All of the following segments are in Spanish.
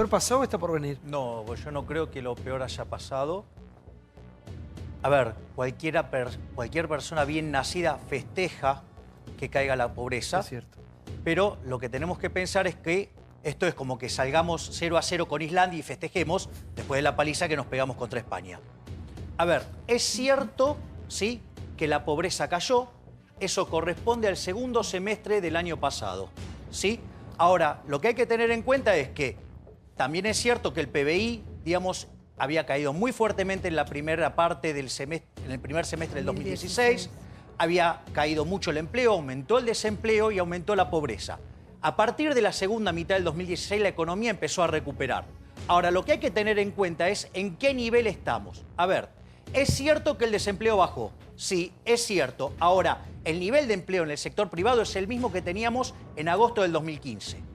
peor pasó o está por venir? No, pues yo no creo que lo peor haya pasado. A ver, cualquier persona bien nacida festeja que caiga la pobreza. Es cierto. Pero lo que tenemos que pensar es que esto es como que salgamos 0-0 con Islandia y festejemos después de la paliza que nos pegamos contra España. A ver, es cierto, ¿sí?, que la pobreza cayó. Eso corresponde al segundo semestre del año pasado, ¿sí? Ahora, lo que hay que tener en cuenta es que también es cierto que el PBI, digamos, había caído muy fuertemente en la primera parte del semestre, en el primer semestre del 2016. Había caído mucho el empleo, aumentó el desempleo y aumentó la pobreza. A partir de la segunda mitad del 2016 la economía empezó a recuperar. Ahora, lo que hay que tener en cuenta es en qué nivel estamos. A ver, ¿es cierto que el desempleo bajó? Sí, es cierto. Ahora, el nivel de empleo en el sector privado es el mismo que teníamos en agosto del 2015.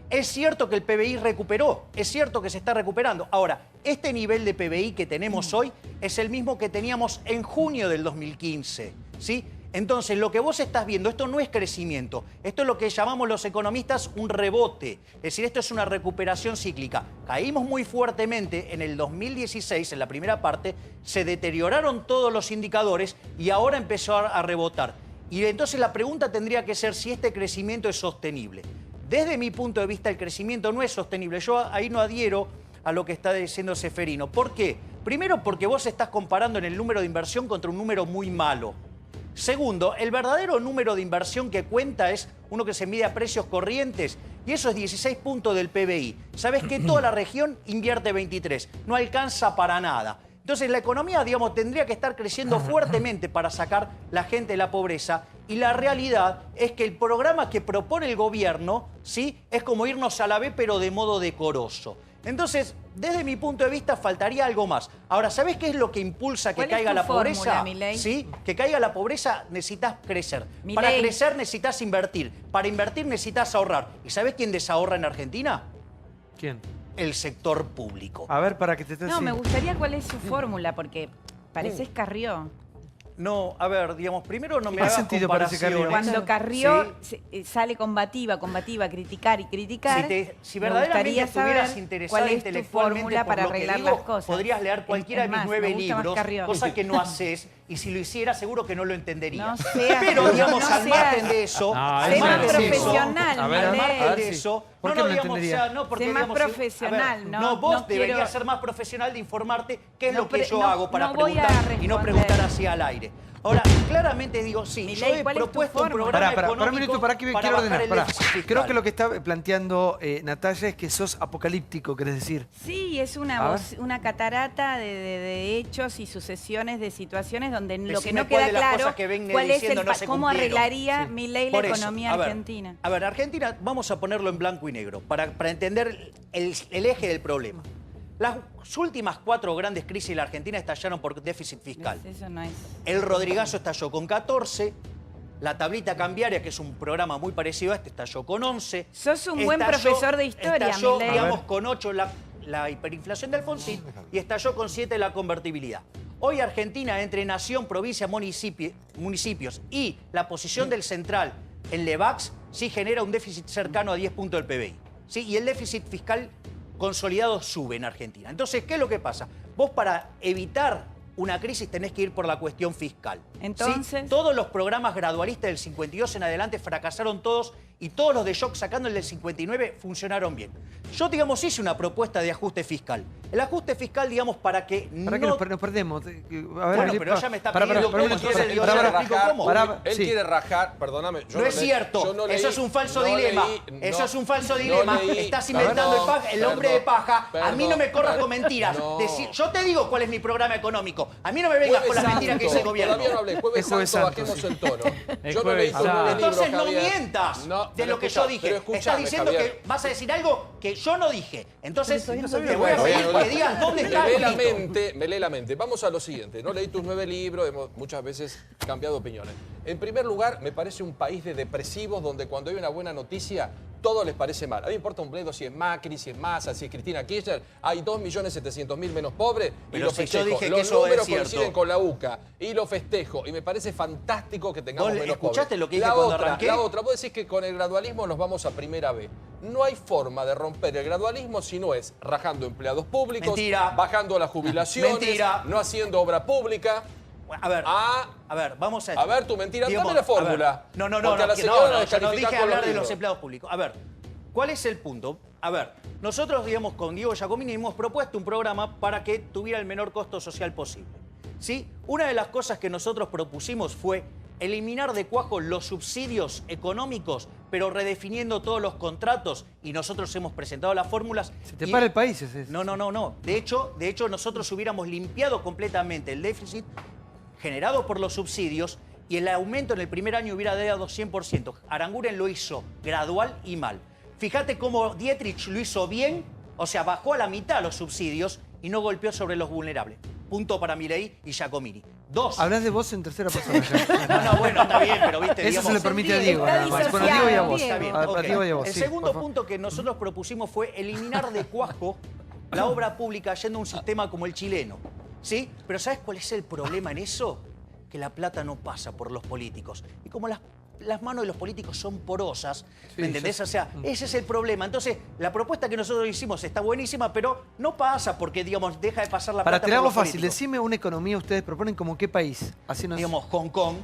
Es cierto que el PBI recuperó, es cierto que se está recuperando. Ahora, este nivel de PBI que tenemos hoy es el mismo que teníamos en junio del 2015, ¿sí? Entonces, lo que vos estás viendo, esto no es crecimiento, esto es lo que llamamos los economistas un rebote. Es decir, esto es una recuperación cíclica. Caímos muy fuertemente en el 2016, en la primera parte, se deterioraron todos los indicadores y ahora empezó a rebotar. Y entonces la pregunta tendría que ser si este crecimiento es sostenible. Desde mi punto de vista, el crecimiento no es sostenible. Yo ahí no adhiero a lo que está diciendo Ceferino. ¿Por qué? Primero, porque vos estás comparando en el número de inversión contra un número muy malo. Segundo, el verdadero número de inversión que cuenta es uno que se mide a precios corrientes y eso es 16 puntos del PBI. ¿Sabés que toda la región invierte 23? No alcanza para nada. Entonces la economía, digamos, tendría que estar creciendo fuertemente para sacar la gente de la pobreza y la realidad es que el programa que propone el gobierno, ¿sí?, es como irnos a la B pero de modo decoroso. Entonces, desde mi punto de vista, faltaría algo más. Ahora, ¿sabés qué es lo que impulsa que caiga la pobreza? ¿Sí? Que caiga la pobreza necesitas crecer. Para crecer necesitas invertir. Para invertir necesitas ahorrar. ¿Y sabés quién desahorra en Argentina? ¿Quién? El sector público. A ver, para que te... No, me gustaría cuál es su fórmula, porque pareces Carrió. No, a ver, digamos, primero no me hagas sentido parece Carrió? Cuando Carrió sí, sale combativa, criticar y criticar, si verdaderamente estuvieras interesada cuál es intelectualmente fórmula por para lo que arreglar digo, las cosas. podrías leer cualquiera de mis 9 libros, cosa que no haces, y si lo hicieras seguro que no lo entenderías. No seas, pero, digamos, no al margen de eso, sé más profesional, al margen de eso, ¿por qué no entenderías? Sé más profesional, no, vos deberías ser más profesional de informarte qué es lo que yo hago para preguntar y no preguntar así al aire. Ahora, claramente digo, sí, yo he propuesto un programa económico para un minuto, para que quiero ordenar. Creo que lo que está planteando Natalia es que sos apocalíptico, ¿querés decir? Sí, es una catarata de hechos y sucesiones de situaciones donde lo que no queda claro cuál es cómo arreglaría Milei la economía argentina. A ver, Argentina, vamos a ponerlo en blanco y negro para entender el eje del problema. Las últimas 4 grandes crisis de la Argentina estallaron por déficit fiscal. Eso no es. El Rodrigazo estalló con 14, la tablita cambiaria, que es un programa muy parecido a este, estalló con 11. Sos un buen profesor de historia, estalló, Milei. digamos, con 8 la hiperinflación de Alfonsín y estalló con 7 la convertibilidad. Hoy Argentina, entre nación, provincia, municipios y la posición del central en Levax, sí genera un déficit cercano a 10 puntos del PBI. ¿Sí? Y el déficit fiscal consolidado sube en Argentina. Entonces, ¿qué es lo que pasa? Vos para evitar una crisis tenés que ir por la cuestión fiscal. Entonces, ¿sí? Todos los programas gradualistas del 52 en adelante fracasaron todos y todos los de shock sacando el del 59 funcionaron bien. Yo, digamos, hice una propuesta de ajuste fiscal. El ajuste fiscal, digamos, para que para no... que nos perdemos. A ver, bueno, pero ella me está pidiendo cómo. Él quiere rajar, perdóname. No es cierto, eso es un falso dilema. Eso es un falso dilema. Estás inventando el hombre de paja. A mí no me corras con mentiras. Yo te digo cuál es mi programa económico. A mí no me vengas con las mentiras que dice el gobierno. Todavía no hablé. Jueves Santo, bajemos el tono. Yo no leí entonces no mientas de lo que yo dije. Estás diciendo que vas a decir algo que yo no dije. Entonces te voy a pedir que digas dónde está me lee la mente. Vamos a lo siguiente. No leí tus 9 libros, hemos muchas veces cambiado opiniones. En primer lugar, me parece un país de depresivos donde cuando hay una buena noticia todo les parece mal. A mí me importa un bledo si es Macri, si es Massa, si es Cristina Kirchner. Hay 2.700.000 menos pobres y lo festejo. Yo dije los que eso números es coinciden con la UCA y lo festejo. Y me parece fantástico que tengamos menos pobres. ¿Escuchaste lo que dije cuando arranqué? La otra, vos decís que con el gradualismo nos vamos a primera B. No hay forma de romper el gradualismo si no es rajando empleados públicos, Mentira. bajando las jubilaciones, Mentira. no haciendo obra pública. A ver, vamos a... A ver, tu mentira, dame la fórmula. No, Porque a la señora la no descalificás dije con hablar de libros. los empleados públicos. A ver, ¿cuál es el punto? A ver, nosotros, digamos, con Diego Giacomini hemos propuesto un programa para que tuviera el menor costo social posible. ¿Sí? Una de las cosas que nosotros propusimos fue eliminar de cuajo los subsidios económicos, pero redefiniendo todos los contratos, y nosotros hemos presentado las fórmulas. Se te para el país ese. No. De hecho, nosotros hubiéramos limpiado completamente el déficit generado por los subsidios y el aumento en el primer año hubiera dado 100%. Aranguren lo hizo gradual y mal. Fíjate cómo Dietrich lo hizo bien, o sea, bajó a la mitad los subsidios y no golpeó sobre los vulnerables. Punto para Milei y Giacomini. 2. Hablas de vos en tercera persona ya. No, bueno, está bien, pero viste, Eso digamos, se le permite a Diego, está nada más. Bueno, disociado, Diego y a vos. Diego. Está bien, A ok. Diego y a vos, El sí, segundo por favor. punto que nosotros propusimos fue eliminar de cuajo la obra pública yendo a un sistema como el chileno. ¿Sí? Pero ¿sabes cuál es el problema en eso? Que la plata no pasa por los políticos. Y como las manos de los políticos son porosas, Sí, ¿me entendés? ya- O sea, ese es el problema. Entonces, la propuesta que nosotros hicimos está buenísima, pero no pasa porque, digamos, deja de pasar la Para plata te la por hago los fácil, políticos. decime una economía ustedes proponen como qué país. Así nos... Digamos, Hong Kong.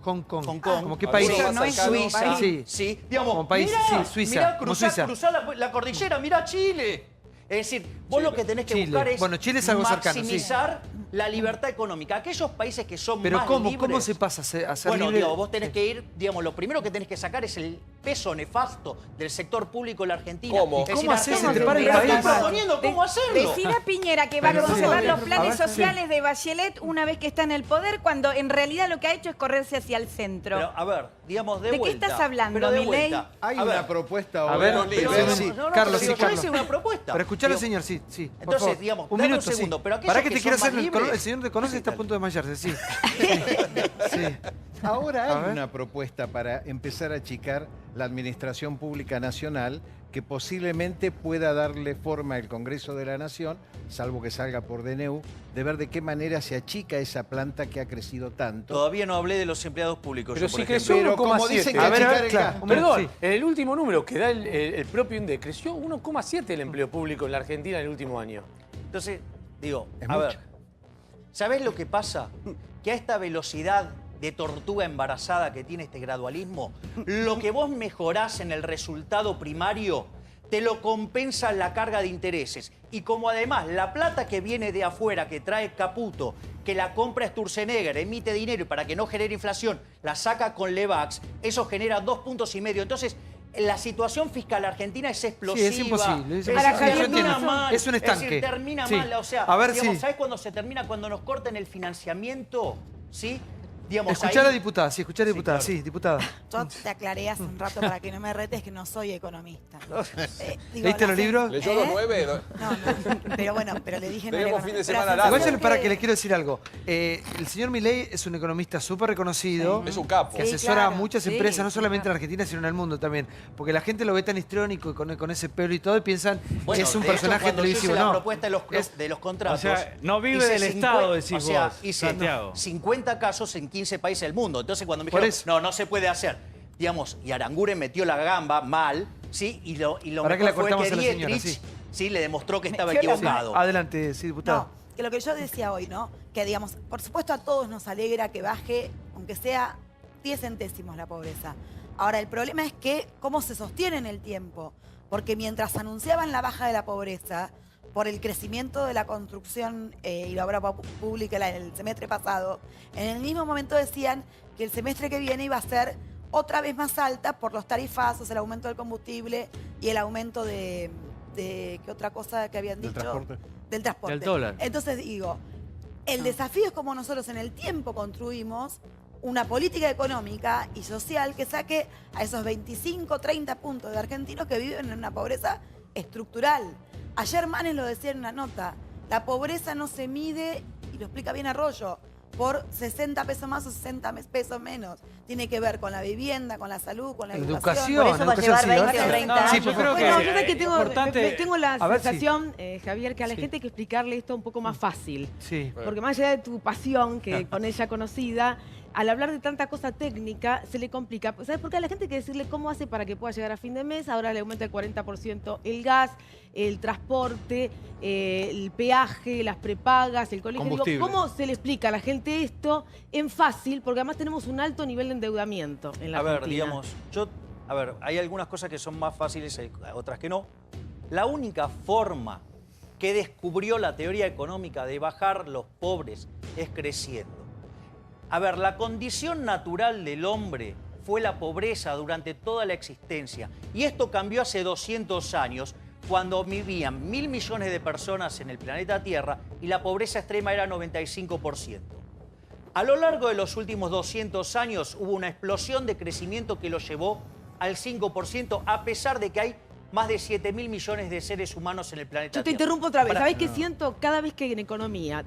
Hong Kong. Hong Kong. ¿Como qué Ah, país? eso no es Suiza. país. Sí. Sí. Digamos, Como país, mirá, sí, Suiza, mirá, como cruzá Suiza. la cordillera, mirá Chile. Es decir, vos lo que tenés que Chile. buscar es Bueno, Chile es algo cercano, sí. maximizar la libertad económica. Aquellos países que son Pero más ¿cómo? libres... ¿Cómo se pasa a ser Bueno, libre? digo, vos tenés que ir, digamos, lo primero que tenés que sacar es el peso nefasto del sector público en la Argentina. ¿Cómo? Es ¿Cómo decir, haces? Argentina- Se te para el Pero país. estoy proponiendo cómo hacerlo. Decir a Piñera que va a Pero conservar sí. los planes A ver, sociales de Bachelet una vez que está en el poder, cuando en realidad lo que ha hecho es correrse hacia el centro. Pero, a ver, digamos, de ¿De qué vuelta. estás hablando, Pero de Milei? vuelta. Hay A ver, una propuesta ahora. A ver, Pero pero- sí. Carlos, pero sí, yo Carlos. hice una propuesta. Pero escuchalo, Digo, señor, sí, sí. por Entonces, favor. digamos, un dame minuto, un segundo, sí. pero aquellos Para que que te quiero son hacer, más libres- el señor te conoce y está a punto de desmayarse, sí. Sí. Ahora A hay ver. una propuesta para empezar a achicar la Administración Pública Nacional que posiblemente pueda darle forma al Congreso de la Nación, salvo que salga por DNU, de ver de qué manera se achica esa planta que ha crecido tanto. Todavía no hablé de los empleados públicos. Pero yo, por si ejemplo. creció Pero como 1,7. dicen que A ver, achicar el claro. gasto. Perdón, Sí. en el último número que da el propio INDEC, creció 1,7 el empleo público en la Argentina en el último año. Entonces, digo, Es a mucho. ver, ¿sabés lo que pasa? Que a esta velocidad de tortuga embarazada que tiene este gradualismo, lo que vos mejorás en el resultado primario te lo compensa la carga de intereses. Y como además la plata que viene de afuera, que trae Caputo, que la compra Sturzenegger, emite dinero y para que no genere inflación, la saca con Levax, eso genera 2,5 puntos. Entonces, la situación fiscal argentina es explosiva. Sí, es imposible. Es Para imposible. Yo Javier, entiendo. no, Es un Es estanque. decir, termina Sí. mal. O sea, A ver, digamos, sí. ¿sabes cuándo se termina? Cuando nos corten el financiamiento, ¿sí? Digamos, Escuchar a la ahí- diputada, sí, escuchar a la Sí, diputada, claro. sí, diputada. Yo te aclaré hace un rato para que no me retes que no soy economista. Digo, ¿Leíste los la- libros? ¿Leyó los 9? No, pero bueno, pero le dije no era Tenemos fin de economista. semana Pero largo. Igual sensación para que les quiero decir algo. El señor Milei es un economista súper reconocido. Es un capo. Que Sí, asesora a claro. muchas Sí, empresas, no sí, solamente en claro. Argentina, sino en el mundo también. Porque la gente lo ve tan histriónico y con ese pelo y todo y piensan Bueno, que es un de hecho, personaje cuando yo televisivo. hice la No. propuesta de los, Es- de los contratos. O sea, no vive hice del Estado, decís o sea, vos, hice Santiago. 50 casos en 15 países del mundo. Entonces, cuando me Por dijeron, eso. no se puede hacer. Digamos, y Aranguren metió la gamba mal, ¿sí? Y lo Para que mejor la fue cortamos que a la señora, Dietrich, sí. ¿sí? Le demostró que estaba Metió la equivocado. Adelante, sí, diputada. No, que lo que yo decía hoy, ¿no? Que digamos, por supuesto a todos nos alegra que baje, aunque sea 10 centésimos la pobreza. Ahora, el problema es que cómo se sostiene en el tiempo. Porque mientras anunciaban la baja de la pobreza, por el crecimiento de la construcción y la obra pública el semestre pasado, en el mismo momento decían que el semestre que viene iba a ser otra vez más alta por los tarifazos, el aumento del combustible y el aumento de ¿qué otra cosa que habían ¿Del dicho? transporte? Del transporte. Del dólar. Entonces digo, el desafío es como nosotros en el tiempo construimos una política económica y social que saque a esos 25, 30 puntos de argentinos que viven en una pobreza estructural. Ayer Manes lo decía en una nota, la pobreza no se mide, y lo explica bien Arroyo, por 60 pesos más o 60 pesos menos. Tiene que ver con la vivienda, con la salud, con la educación. Por eso va a llevar 20 o 30 años. Sí, yo creo que tengo la sensación, Javier, que a la gente hay que explicarle esto un poco más fácil. Sí. Porque más allá de tu pasión, que con ella conocida, al hablar de tanta cosa técnica se le complica. ¿Sabes por qué? A la gente hay que decirle cómo hace para que pueda llegar a fin de mes. Ahora le aumenta el 40% el gas, el transporte, el peaje, las prepagas, el colegio. Digo, ¿cómo se le explica a la gente esto en fácil? Porque además tenemos un alto nivel de endeudamiento en la Argentina. Hay algunas cosas que son más fáciles, hay otras que no. La única forma que descubrió la teoría económica de bajar los pobres es creciendo. La condición natural del hombre fue la pobreza durante toda la existencia. Y esto cambió hace 200 años, cuando vivían 1.000 millones de personas en el planeta Tierra y la pobreza extrema era 95%. A lo largo de los últimos 200 años hubo una explosión de crecimiento que lo llevó al 5%, a pesar de que hay más de 7.000 millones de seres humanos en el planeta Tierra. Yo te interrumpo otra vez. ¿Sabés qué siento cada vez que en economía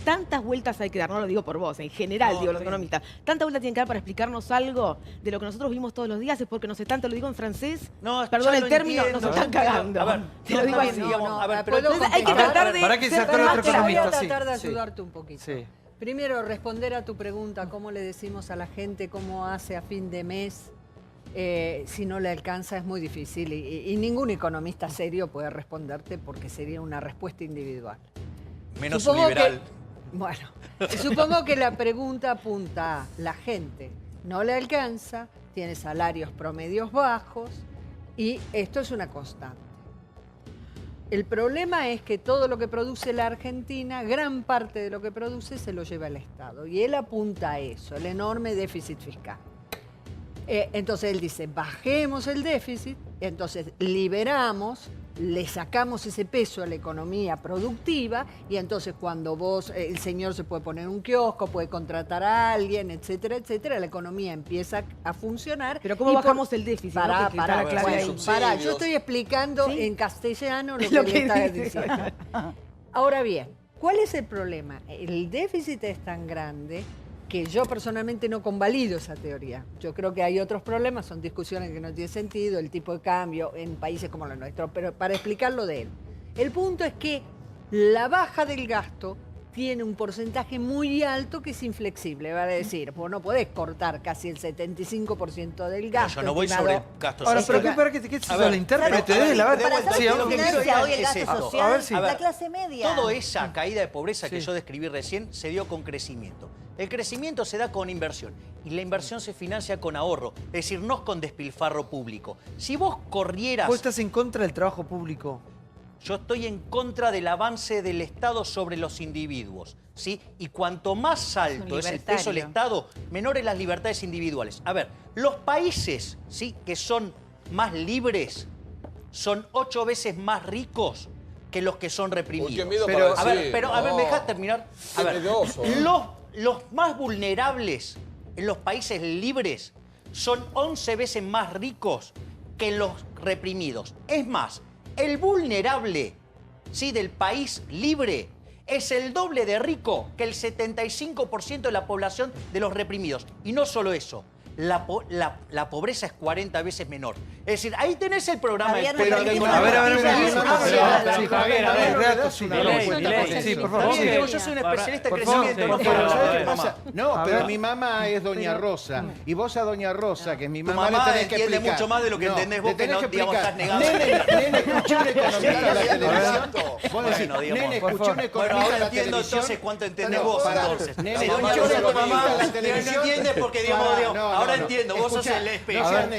tantas vueltas hay que dar? No lo digo por vos, en general digo los economistas. Tantas vueltas tienen que dar para explicarnos algo de lo que nosotros vimos todos los días. Es porque no sé tanto, lo digo en francés. No, perdón el término, nos están cagando. Te lo digo así. Entonces hay que tratar de Voy a tratar de ayudarte un poquito. Sí. Primero, responder a tu pregunta, ¿cómo le decimos a la gente cómo hace a fin de mes? Si no le alcanza es muy difícil y ningún economista serio puede responderte porque sería una respuesta individual. Menos un liberal. Bueno, supongo que la pregunta apunta a la gente no le alcanza, tiene salarios promedios bajos y esto es una constante. El problema es que todo lo que produce la Argentina, gran parte de lo que produce se lo lleva el Estado. Y él apunta a eso, el enorme déficit fiscal. Entonces él dice, bajemos el déficit, entonces liberamos, le sacamos ese peso a la economía productiva y entonces cuando el señor se puede poner un kiosco, puede contratar a alguien, etcétera, etcétera, la economía empieza a funcionar. Pero ¿cómo bajamos el déficit? Pará, yo estoy explicando en castellano lo que le estás diciendo. Ahora bien, ¿cuál es el problema? El déficit es tan grande que yo personalmente no convalido esa teoría. Yo creo que hay otros problemas, son discusiones que no tienen sentido, el tipo de cambio en países como los nuestros, pero para explicarlo de él. El punto es que la baja del gasto tiene un porcentaje muy alto que es inflexible, vale decir, vos no podés cortar casi el 75% del gasto. Yo no voy sobre gastos sociales. Ahora, ¿pero qué es eso? ¿La intérprete? Lo que financia hoy el gasto social, la clase media. Toda esa caída de pobreza que yo describí recién se dio con crecimiento. El crecimiento se da con inversión y la inversión se financia con ahorro, es decir, no con despilfarro público. Si vos corrieras... ¿Vos estás en contra del trabajo público? Yo estoy en contra del avance del Estado sobre los individuos, ¿sí? Y cuanto más alto es el peso del Estado, menores las libertades individuales. A ver, los países, ¿sí?, que son más libres son 8 veces más ricos que los que son reprimidos. Pero, ¿me dejás terminar? A ver, los más vulnerables en los países libres son 11 veces más ricos que los reprimidos. Es más, el vulnerable, ¿sí?, del país libre es el doble de rico que el 75% de la población de los reprimidos. Y no solo eso, la pobreza es 40 veces menor. Es decir, ahí tenés el programa del pueblo. Sí, por favor. Yo soy un especialista en crecimiento. No, pero mi mamá es Doña Rosa. Y vos a Doña Rosa, que es mi mamá, le tenés que explicar. Entiende mucho más de lo que entendés vos, que no, digamos, estás negando. Nene, escuché un economista en la televisión. Vos decís, nene, escuché un economista en la televisión. Entiendo entonces cuánto entendés vos, entonces. Nene, Doña Rosa, tu mamá en la televisión. No entiendes porque, digamos, ahora entiendo, vos sos el especial.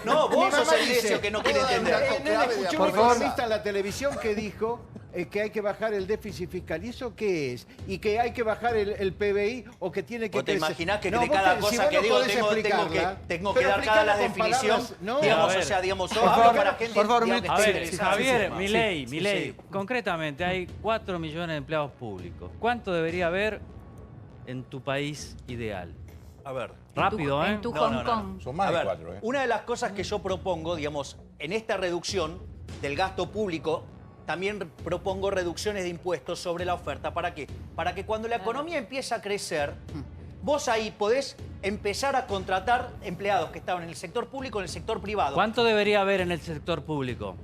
No, vos sos el necio que no quiere entender. Escuché un economista en la televisión que dijo que hay que bajar el déficit fiscal. ¿Y eso qué es? ¿Y que hay que bajar el PBI o que tiene que crecer? ¿Te imaginás que de cada cosa que digo tengo que dar cada la definición? Digamos, o sea, digamos, hablo para gente... Por favor, a ver, Javier, Milei, concretamente hay 4 millones de empleados públicos. ¿Cuánto debería haber en tu país ideal? A ver. Rápido, En tu Hong Kong. Son más de 4, Una de las cosas que yo propongo, digamos, en esta reducción del gasto público también propongo reducciones de impuestos sobre la oferta. ¿Para qué? Para que cuando la economía empiece a crecer, vos ahí podés empezar a contratar empleados que estaban en el sector público, en el sector privado. ¿Cuánto debería haber en el sector público?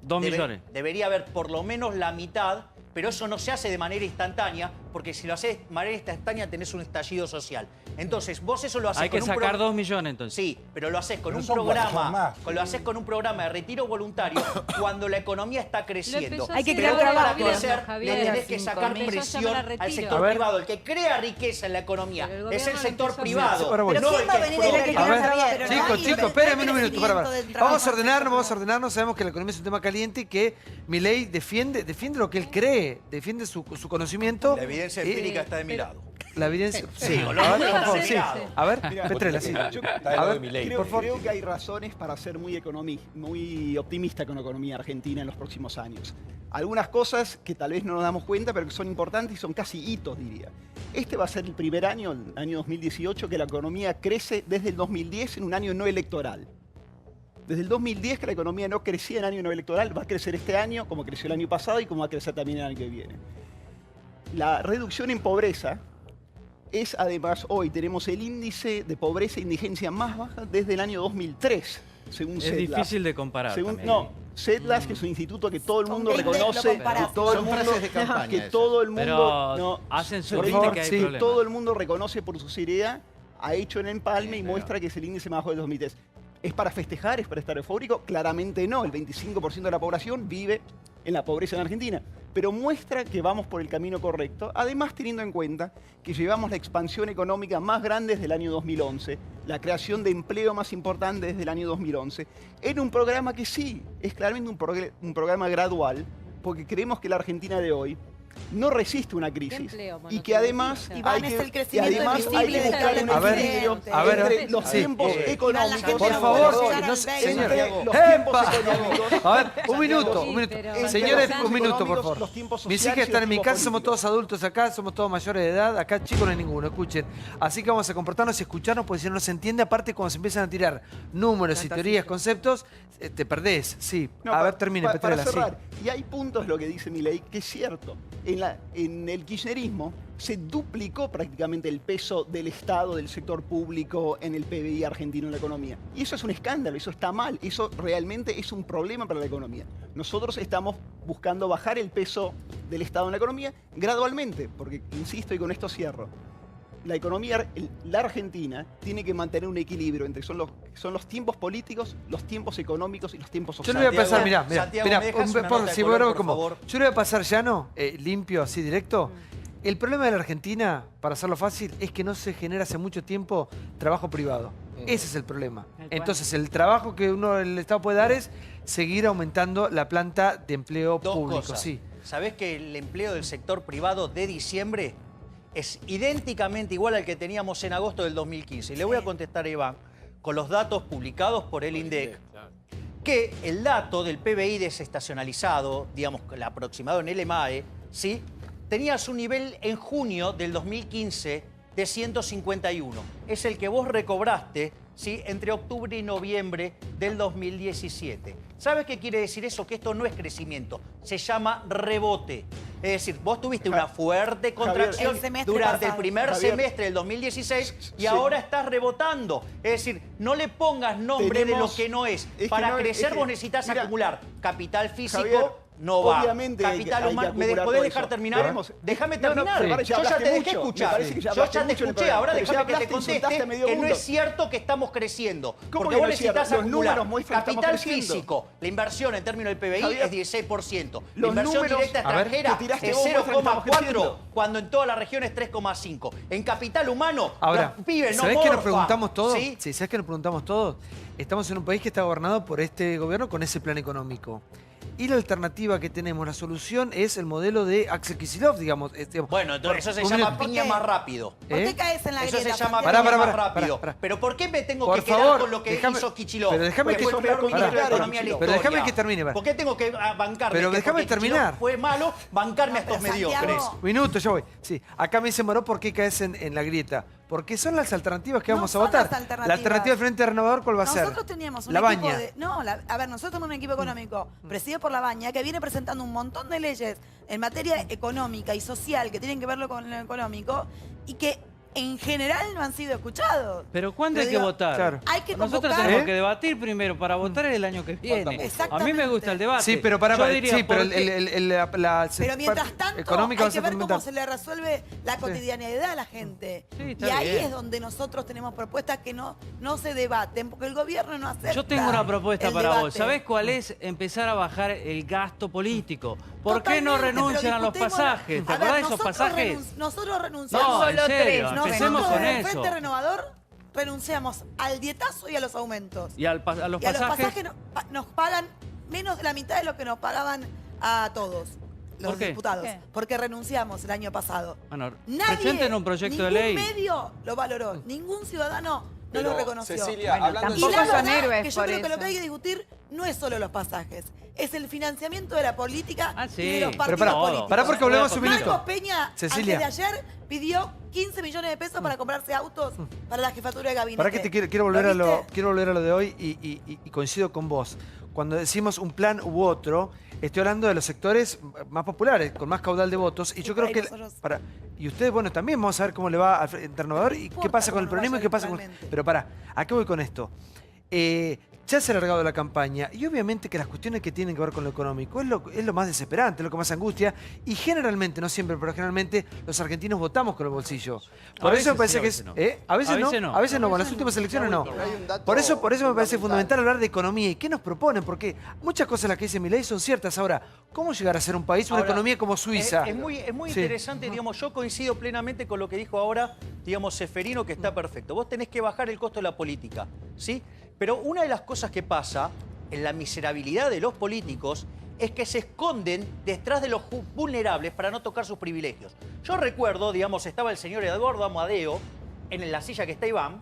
2 millones. Debería haber por lo menos la mitad, pero eso no se hace de manera instantánea, porque si lo haces de manera instantánea tenés un estallido social. Entonces, vos eso lo haces Hay que sacar 2 millones, entonces. Sí, pero lo haces con un programa, de retiro voluntario cuando la economía está creciendo. Hay que crear trabajo. Para crecer, le tenés que sacar presión al sector privado. El que crea riqueza en la economía es el sector privado. Pero ¿quién va a venir a decir que A ver, Javier? chicos, espérenme un minuto. Para. Crecimiento del Vamos a trabajo. ordenarnos. Sabemos que la economía es un tema caliente y que Milei defiende lo que él cree, defiende su conocimiento. La evidencia empírica está de mi lado. La evidencia. Sí, Sí, a ver, por favor, sí. A ver, Mirá, Petrella, sí. A ver, por favor. creo que hay razones para ser muy optimista con la economía argentina en los próximos años. Algunas cosas que tal vez no nos damos cuenta, pero que son importantes y son casi hitos, diría. Este va a ser el primer año, el año 2018, que la economía crece desde el 2010 en un año no electoral. Desde el 2010 que la economía no crecía en año no electoral, va a crecer este año, como creció el año pasado y como va a crecer también el año que viene. La reducción en pobreza es además, hoy tenemos el índice de pobreza e indigencia más baja desde el año 2003, según Es CEDLAS. difícil de comparar. también. No, CEDLAS, que es un instituto que todo el mundo Con 20 lo reconoce, comparás. que todo el Son mundo, frases de campaña que esas. todo el mundo, Pero no, hacen por suerte favor, que hay sí, problemas. todo el mundo reconoce por su seriedad, ha hecho en empalme y muestra que es el índice más bajo del 2003. ¿Es para festejar? ¿Es para estar eufórico? Claramente no. El 25% de la población vive en la pobreza en Argentina. Pero muestra que vamos por el camino correcto, además teniendo en cuenta que llevamos la expansión económica más grande desde el año 2011, la creación de empleo más importante desde el año 2011, en un programa que sí, es claramente un programa gradual, porque creemos que la Argentina de hoy no resiste una crisis y que además hay que buscar un equilibrio entre los tiempos económicos. Por favor, entre los tiempos económicos. A ver, un minuto. Entre Señores, los tiempos un minuto, por económicos, favor. los tiempos Mis sociales hijas y están los en mi tiempos casa, somos políticos. todos adultos acá, somos todos mayores de edad. Acá chicos no hay ninguno, escuchen. Así que vamos a comportarnos y escucharnos, porque si no se entiende, aparte cuando se empiezan a tirar números y teorías, conceptos, te perdés. Sí, No, a ver, termine, para Petrella, sí. cerrar, y hay puntos, lo que dice Milei, que es cierto. En el kirchnerismo se duplicó prácticamente el peso del Estado, del sector público en el PBI argentino en la economía. Y eso es un escándalo, eso está mal, eso realmente es un problema para la economía. Nosotros estamos buscando bajar el peso del Estado en la economía gradualmente, porque, insisto, y con esto cierro, la economía, la Argentina, tiene que mantener un equilibrio entre son los tiempos políticos, los tiempos económicos y los tiempos Yo sociales. le voy a pasar, Santiago, mirá, ¿me dejas una nota de color, por favor? yo le voy a pasar llano, limpio, así directo. El problema de la Argentina, para hacerlo fácil, es que no se genera hace mucho tiempo trabajo privado. Ese es el problema. Entonces, el trabajo que el Estado puede dar es seguir aumentando la planta de empleo Dos público. cosas. Sí. ¿Sabés que el empleo del sector privado de diciembre es idénticamente igual al que teníamos en agosto del 2015? Y le voy a contestar a Iván con los datos publicados por el INDEC, que el dato del PBI desestacionalizado, digamos, el aproximado en el EMAE, ¿sí?, tenía su nivel en junio del 2015 de 151. Es el que vos recobraste, ¿sí?, entre octubre y noviembre del 2017. ¿Sabes qué quiere decir eso? Que esto no es crecimiento, se llama rebote. Es decir, vos tuviste una fuerte contracción durante el primer semestre del 2016 y ahora estás rebotando. Es decir, no le pongas nombre de lo que no es. Para crecer vos necesitas acumular capital físico. Javier, no va. obviamente Capital hay que humano. ¿Me acumular podés todo dejar eso. terminar? Veremos. Déjame No, terminar. me parece que Yo ya hablaste te dejé mucho. Me escuchar. parece que ya Yo hablaste ya te mucho en el escuché. Ahora programa. déjame que te Pero ya hablaste, conteste insultaste a medio que no mundo. es cierto que estamos creciendo. ¿Cómo Porque que vos no es cierto? necesitas Los acumular números muestran que capital estamos creciendo. físico. La inversión en términos del PBI Javier, es 16%. La los inversión números directa a ver, extranjera que tiraste es vos muestran que estamos 0,4 creciendo. cuando en toda la región es 3,5. En capital humano, Ahora, los pibes no ¿sabés que nos morfan, preguntamos todos? ¿sí? Sí, ¿sabés que nos preguntamos todos? Estamos en un país que está gobernado por este gobierno con ese plan económico. Y la alternativa que tenemos, la solución, es el modelo de Axel Kicillof, digamos. Bueno, entonces eso se llama piña más rápido. ¿Por qué caes en la Eso grieta? se llama Santiago? piña más rápido. Pero ¿por qué me tengo Por que quedar favor, con lo que déjame- hizo Kicillof? pero déjame Porque que- fue el peor ministro de pará, Economía de la pero historia. déjame que termine, pará. ¿Por qué tengo que bancarme? Pero que déjame porque terminar. Kicillof fue malo, bancarme a estos pero mediocres. Santiago- Minuto, ya voy. Sí, acá me dice Moró, ¿por qué caes en la grieta? Porque son las alternativas que vamos a son votar. las alternativas. La alternativa del Frente Renovador, ¿cuál va a ser? Nosotros teníamos un La equipo Baña. nosotros tenemos un equipo económico presidido por La Baña que viene presentando un montón de leyes en materia económica y social que tienen que verlo con lo económico y que en general no han sido escuchados. Pero ¿cuándo hay que votar? Claro. Hay que Nosotros convocar... tenemos que debatir primero para votar el año que viene. A mí me gusta el debate. Sí, pero Yo diría, pero Pero mientras tanto económica hay va a que ser ver cómo fundamental. se le resuelve la cotidianidad a la gente. Sí, y está ahí bien. es donde nosotros tenemos propuestas que no se debaten, porque el gobierno no acepta. Yo tengo una propuesta el para debate. vos. ¿Sabés cuál es? Empezar a bajar el gasto político. ¿Por qué no Totalmente, renuncian a los pero pasajes? ¿Te a ver, acordás de esos pasajes? Nosotros renunciamos. No, en serio, Nosotros empecemos con desde el eso. Frente Renovador renunciamos al dietazo y a los aumentos. Y a los Y a los pasajes. pasajes nos pagan menos de la mitad de lo que nos pagaban a todos los ¿Por qué? diputados. ¿Por qué? Porque renunciamos el año pasado. Bueno, Nadie, presenten un proyecto de ley. Ningún medio lo valoró, ningún ciudadano no Pero, lo reconoció. Cecilia, hablando en Y tampoco la serio, son verdad héroes que yo por creo que lo eso. que hay que discutir no es solo los pasajes, es el financiamiento de la política Ah, sí. y de los Pero partidos pará, políticos. pará porque volvemos un minuto. Marcos Peña, Cecilia. antes de ayer, pidió 15 millones de pesos para comprarse autos para la jefatura de gabinete. Para que quiero volver a viste? quiero volver a lo de hoy y coincido con vos. Cuando decimos un plan u otro, estoy hablando de los sectores más populares, con más caudal de votos. Y Sí, yo por creo ahí que nosotros- y ustedes, bueno, también vamos a ver cómo le va al Frente Renovador y qué importa pasa con el cómo nos peronismo y vaya qué pasa con... electoralmente. Pero pará, ¿a qué voy con esto? Ya se ha alargado la campaña y obviamente que las cuestiones que tienen que ver con lo económico es lo más desesperante, es lo que más angustia y generalmente, no siempre, pero generalmente los argentinos votamos con el bolsillo. Por A eso me veces parece sí, a que veces no. a veces A no, veces no. a veces no, con las últimas elecciones no. Por eso me parece fundamental hablar de economía y qué nos proponen, porque muchas cosas las que dice Milei son ciertas. Ahora, ¿cómo llegar a ser un país, una Ahora, economía como Suiza? Es muy Sí. interesante, digamos, yo coincido plenamente con lo que dijo ahora, digamos, Seferino, que está perfecto. Vos tenés que bajar el costo de la política, ¿sí? Pero una de las cosas que pasa en la miserabilidad de los políticos es que se esconden detrás de los vulnerables para no tocar sus privilegios. Yo recuerdo, digamos, estaba el señor Eduardo Amadeo en la silla que está Iván,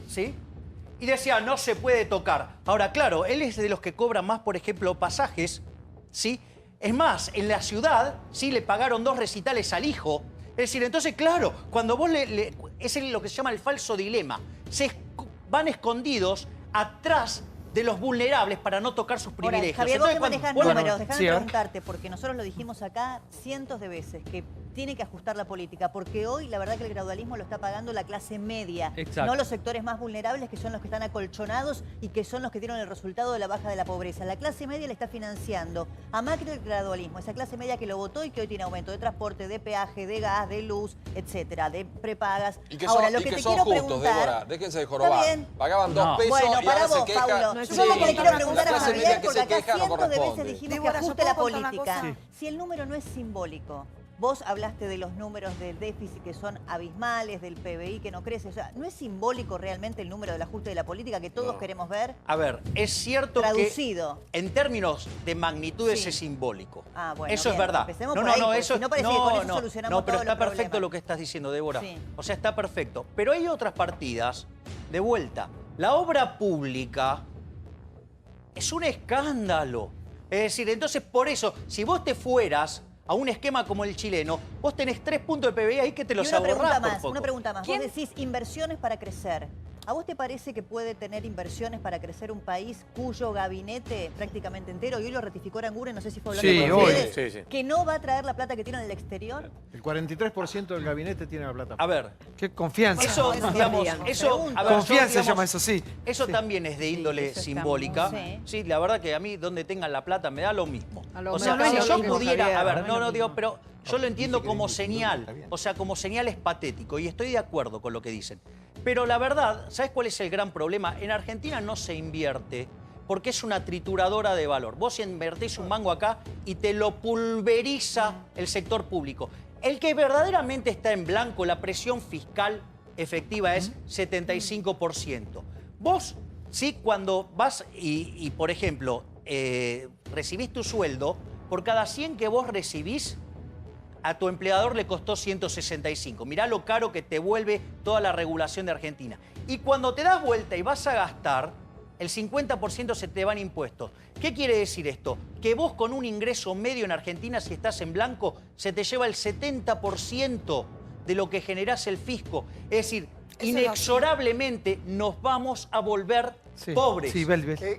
¿sí? Y decía, no se puede tocar. Ahora, claro, él es de los que cobran más, por ejemplo, pasajes, ¿sí? Es más, en la ciudad, sí, le pagaron 2 recitales al hijo. Es decir, entonces, claro, cuando vos es lo que se llama el falso dilema. Van escondidos atrás de los vulnerables para no tocar sus Ahora, privilegios. Javier, vos que Entonces, manejas bueno, números, déjame sí, a ver. preguntarte, porque nosotros lo dijimos acá cientos de veces, que tiene que ajustar la política, porque hoy la verdad que el gradualismo lo está pagando la clase media, Exacto. no los sectores más vulnerables, que son los que están acolchonados y que son los que tienen el resultado de la baja de la pobreza. La clase media le está financiando a Macri el gradualismo, esa clase media que lo votó y que hoy tiene aumento de transporte, de peaje, de gas, de luz, etcétera, de prepagas. Y que Ahora, son, lo y que que te son quiero justos, preguntar... Débora. Déjense de Está jorobar. bien. Pagaban 2 No. pesos Bueno, y para ahora vos, se quejan. Paulo. No, Yo sí. lo que le quiero La preguntar a clase media Javier, que porque se acá queja no cientos de veces corresponde. dijimos Débora, que ¿yo ajuste puedo la contar una política. cosa? Si el número no es simbólico, vos hablaste de los números del déficit que son abismales, del PBI que no crece. O sea, ¿no es simbólico realmente el número del ajuste de la política que todos queremos ver? a ver, es cierto Traducido. que en términos de magnitudes Sí. es simbólico. Ah, bueno, eso es bien, verdad. empecemos por ahí, porque eso si no parece que con eso solucionamos no, pero todos está los perfecto problemas. lo que estás diciendo, Débora. Sí. O sea, está perfecto. Pero hay otras partidas, de vuelta. La obra pública es un escándalo. Es decir, entonces por eso, si vos te fueras a un esquema como el chileno, vos tenés 3 puntos de PBI ahí que te Y los una pregunta ahorrás por más, poco. una pregunta más. ¿Quién? Vos decís inversiones para crecer. ¿A vos te parece que puede tener inversiones para crecer un país cuyo gabinete prácticamente entero, y hoy lo ratificó Aranguren, no sé si fue hablando Sí, con hoy. ustedes, Sí, sí. que no va a traer la plata que tiene del exterior? El 43% del gabinete tiene la plata. A ver, Qué confianza. eso, eso digamos, sabíamos. eso, Pregunto. a ver, yo, Confianza se digamos, llama eso, sí. Eso Sí. también es de índole eso está simbólica. muy- Sí, la verdad que a mí donde tengan la plata me da lo mismo. A lo O sea, mejor si no es yo lo mismo, pudiera, Javier, a ver, no es no, lo no digo, mismo. pero yo lo entiendo como señal. O sea, como señal es patético y estoy de acuerdo con lo que dicen. Pero la verdad, ¿sabes cuál es el gran problema? En Argentina no se invierte porque es una trituradora de valor. Vos invertís un mango acá y te lo pulveriza el sector público. El que verdaderamente está en blanco, la presión fiscal efectiva es 75%. Vos, sí, cuando vas y por ejemplo, recibís tu sueldo, por cada 100 que vos recibís, a tu empleador le costó 165. Mirá lo caro que te vuelve toda la regulación de Argentina. Y cuando te das vuelta y vas a gastar, el 50% se te van impuestos. ¿Qué quiere decir esto? Que vos con un ingreso medio en Argentina, si estás en blanco, se te lleva el 70% de lo que generás el fisco. Es decir, inexorablemente nos vamos a volver pobres. Sí,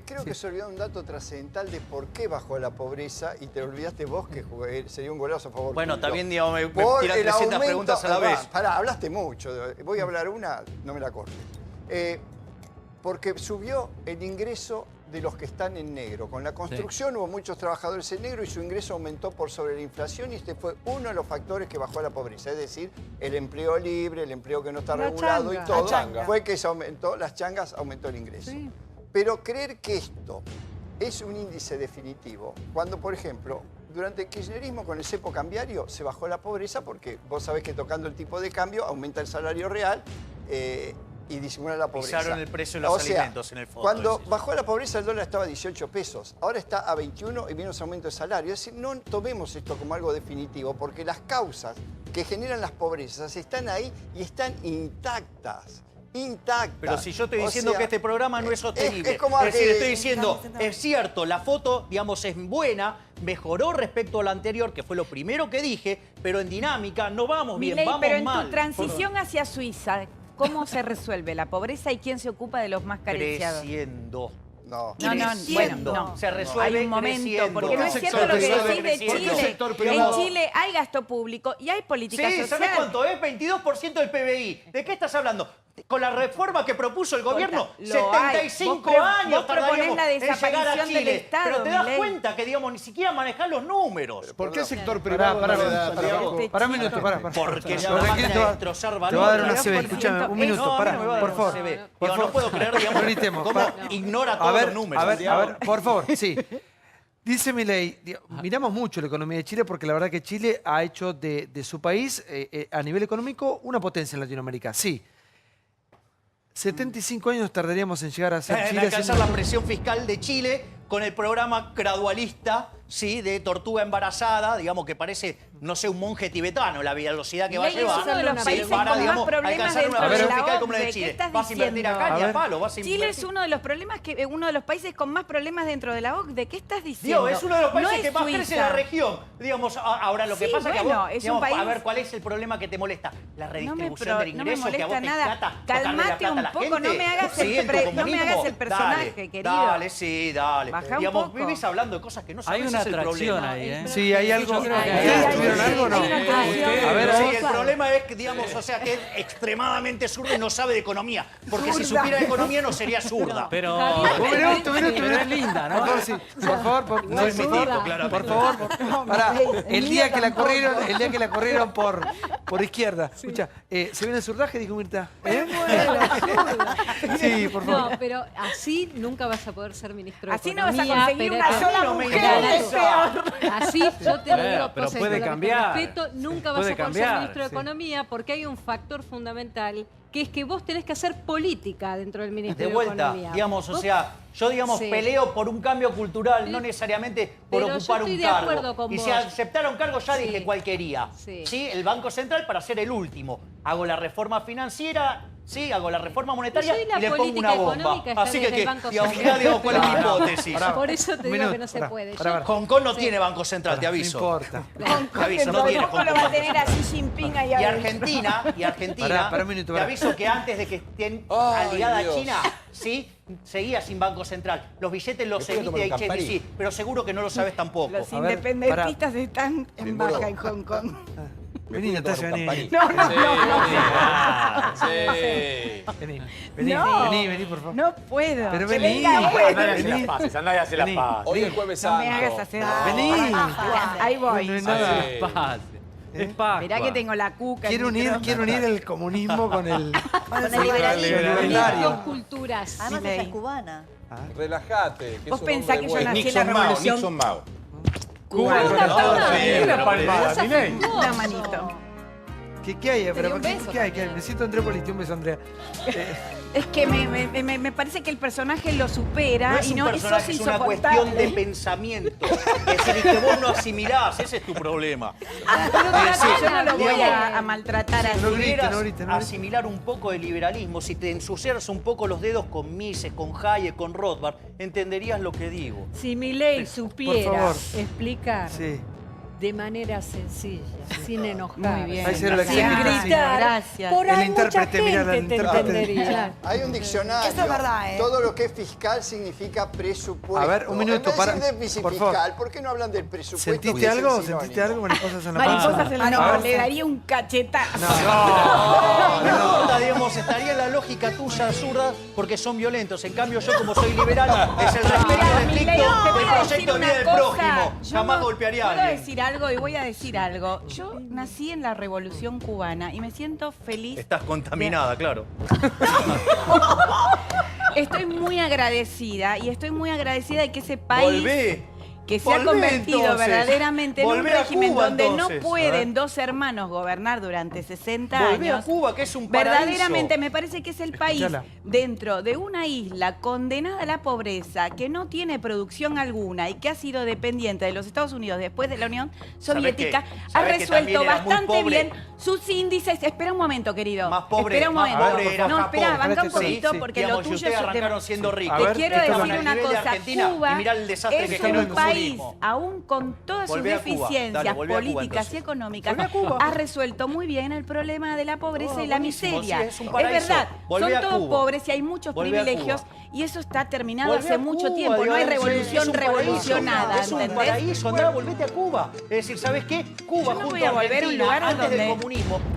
creo que se olvidó un dato trascendental de por qué bajó la pobreza y te olvidaste vos que sería un golazo a favor. Bueno, tuyo. también digamos, me tiran 300 preguntas a la vez. Pará, hablaste mucho. Voy a hablar una, no me la cortes. Porque subió el ingreso de los que están en negro. Con la construcción hubo muchos trabajadores en negro y su ingreso aumentó por sobre la inflación y este fue uno de los factores que bajó la pobreza. Es decir, el empleo libre, el empleo que no está regulado y todo, fue que se aumentó, las changas aumentó el ingreso. Sí. Pero creer que esto es un índice definitivo, cuando, por ejemplo, durante el kirchnerismo con el cepo cambiario se bajó la pobreza porque vos sabés que tocando el tipo de cambio aumenta el salario real, y disimula la pobreza. Pisaron el precio de los alimentos en el fondo. Cuando bajó la pobreza el dólar estaba a 18 pesos, ahora está a 21 y menos aumento de salario. Es decir, no tomemos esto como algo definitivo porque las causas que generan las pobrezas están ahí y están intactas. Pero si yo estoy diciendo que este programa no es sostenible, es decir, estoy diciendo, es cierto, la foto, digamos, es buena, mejoró respecto a la anterior, que fue lo primero que dije, pero en dinámica no vamos bien, vamos mal. Pero en tu transición hacia Suiza, ¿cómo se resuelve la pobreza y quién se ocupa de los más carenciados? Creciendo. No, bueno, no. Se resuelve hay un momento, creciendo. porque no es cierto lo que decís de Chile. En Chile hay gasto público y hay política social. ¿Sabés cuánto es? 22% del PBI. ¿De qué estás hablando? Con la reforma que propuso el gobierno, 75 años tardaríamos la en llegar a Chile. del Estado, pero te das cuenta que, digamos, ni siquiera manejar los números. ¿Por qué el sector privado Pará un minuto, pará. Porque es una máquina de destrozar valor. Te voy a dar una CB, escúchame, un minuto, pará, por favor. No puedo creer, digamos, cómo ignora todos los números. A ver, por favor, sí. Dice Milei, miramos mucho la economía de Chile porque la verdad que Chile ha hecho de su país, a nivel económico, una potencia en Latinoamérica. Sí. 75 años tardaríamos en llegar a ser Chile. En alcanzar la presión fiscal de Chile con el programa gradualista, ¿sí? De tortuga embarazada, digamos que parece, no sé, un monje tibetano, la velocidad que va a llevar. Es uno de los países con más problemas dentro de la OCDE. ¿Qué estás vas a invertir acá ni a palo, vas a Chile es uno de los problemas uno de los países con más problemas dentro de la OCDE. ¿Qué estás diciendo? Digo, es uno de los países que más crece en la región. Digamos, ahora lo que pasa es que a vos, digamos, país... a ver, ¿cuál es el problema que te molesta? La redistribución del ingreso, no me que a vos te nada. Calmate un poco, no me hagas el personaje, querido. Dale, sí, dale. Digamos, vivís hablando de cosas que no sabes. Hay una atracción ahí, ¿eh? Sí, hay algo. ¿Ustedes tuvieron algo o no? A ver, sí, el problema es que, digamos, o sea, que es extremadamente zurda y no sabe de economía. Porque si supiera de economía no sería zurda. Pero es linda, ¿no? Por favor, no es mi tipo, claro. Por favor, pará. El día que la corrieron por izquierda. Escucha, ¿se viene el zurdaje? Dijo Mirta. Sí, por favor. No, pero así nunca vas a poder ser ministro de Así Economía. no vas a conseguir una sola mujer. Así yo te lo digo, pero puede cambiar. Respeto, nunca vas a poder ser ministro de Economía porque hay un factor fundamental que es que vos tenés que hacer política dentro del Ministerio de Economía. De vuelta, digamos, o sea, yo, digamos, peleo por un cambio cultural, no necesariamente por ocupar un cargo. Y si aceptara un cargo ya dije cuál quería. Sí, el Banco Central para ser el último. Hago la reforma financiera, sí, hago la reforma monetaria y le pongo una bomba. Así que, digamos, mirá, cuál es mi hipótesis. Por eso te digo que no se puede. Hong Kong no tiene Banco Central, te aviso. No importa. Te aviso, no tiene Hong Kong. Lo va a tener a Xi Jinping ahí. Y Argentina, te aviso que antes de que estén aliada a China, sí, seguía sin Banco Central. Los billetes los emite HSBC, pero seguro que no lo sabes tampoco. Los independentistas están en baja en Hong Kong. Vení, Natalia, vení. No. Vení, por favor. No puedo. Pero vení. Andá y hace las paces. Hoy es Jueves Santo. No me hagas hacer. Vení. Ahí voy. No es nada. Es Pascua. Mirá que tengo la cuca. Quiero unir el comunismo con el liberalismo. Dos culturas. Además ella es cubana. Relájate. Vos pensás que yo nací en la revolución. Nixon Mao. Cuba. Una manito. ¿Qué hay? ¿Qué hay? Me siento Andrea Politi. Un beso, Andrea. Es que me parece que el personaje lo supera. No es un personaje, es una cuestión de pensamiento. Es decir, que vos no asimilás, ese es tu problema. Yo no lo voy a maltratar así. Si pudieras asimilar un poco de liberalismo, si te ensuciaras un poco los dedos con Mises, con Hayek, con Rothbard, entenderías lo que digo. Si Milei supiera explicar de manera sencilla, sin enojar, Muy bien. Ahí se lo sin explica, gritar. Gracias. Por El ahí mucha intérprete, mira, el gente te intérprete. entendería. Hay un diccionario. Eso es verdad, ¿eh? Todo lo que es fiscal significa presupuesto. A ver, un minuto, En vez para- de decir déficit por favor. fiscal, ¿por qué no hablan del presupuesto? ¿Sentiste que es el algo? sinónimo? ¿Sentiste algo? Mariposas en la Mariposas panza. en la no, panza. Le daría un cachetazo. No importa, digamos, estaría en la lógica tuya, zurda, porque son violentos. En cambio, yo, como soy liberal, es el respeto Mira, estricto Milei, te voy del a decir proyecto de una vida del cosa. prójimo. Yo Jamás no- golpearía a Puedo alguien. decir algo y voy a decir algo. Yo nací en la Revolución Cubana y me siento feliz. Estás contaminada, claro. Estoy muy agradecida y estoy muy agradecida de que ese país... Volvé. que se ha Volvé, convertido entonces. verdaderamente en un Volvé a régimen Cuba, donde entonces. no pueden dos hermanos gobernar durante 60 Volvé años. a Cuba, que es un paraíso. Verdaderamente me parece que es el país Escuchala. dentro de una isla condenada a la pobreza, que no tiene producción alguna y que ha sido dependiente de los Estados Unidos después de la Unión Soviética, ha ¿Sabés que también resuelto era muy bastante pobre? bien sus índices. Espera un momento, querido. Más pobre, Espera un más momento. pobre era No, espera, Japón. banca un Sí, poquito sí. porque Digamos, lo y tuyo ustedes es arrancaron siendo ricos. A Te ver, quiero esto decir es al una nivel de cosa, Argentina, Cuba y mirá el desastre que es generó el un país, comunismo. aún con todas sus Volvé a Cuba. deficiencias Dale, volvé a Cuba, políticas entonces. y económicas, Volvé a Cuba. ha resuelto muy bien el problema de la pobreza y la buenísimo, miseria. sí, es un paraíso. verdad, Volvé a son todos Cuba. pobres y hay muchos Volvé a privilegios Cuba. y eso está terminado Volvé hace a mucho Cuba, tiempo. No hay digamos, revolución es un paraíso. revolucionada, Es un ¿entendés? paraíso, andá, volvete a Cuba. Es decir, ¿sabes qué? Cuba, Yo no junto voy a volver a un Argentina, lugar antes donde- del comunismo,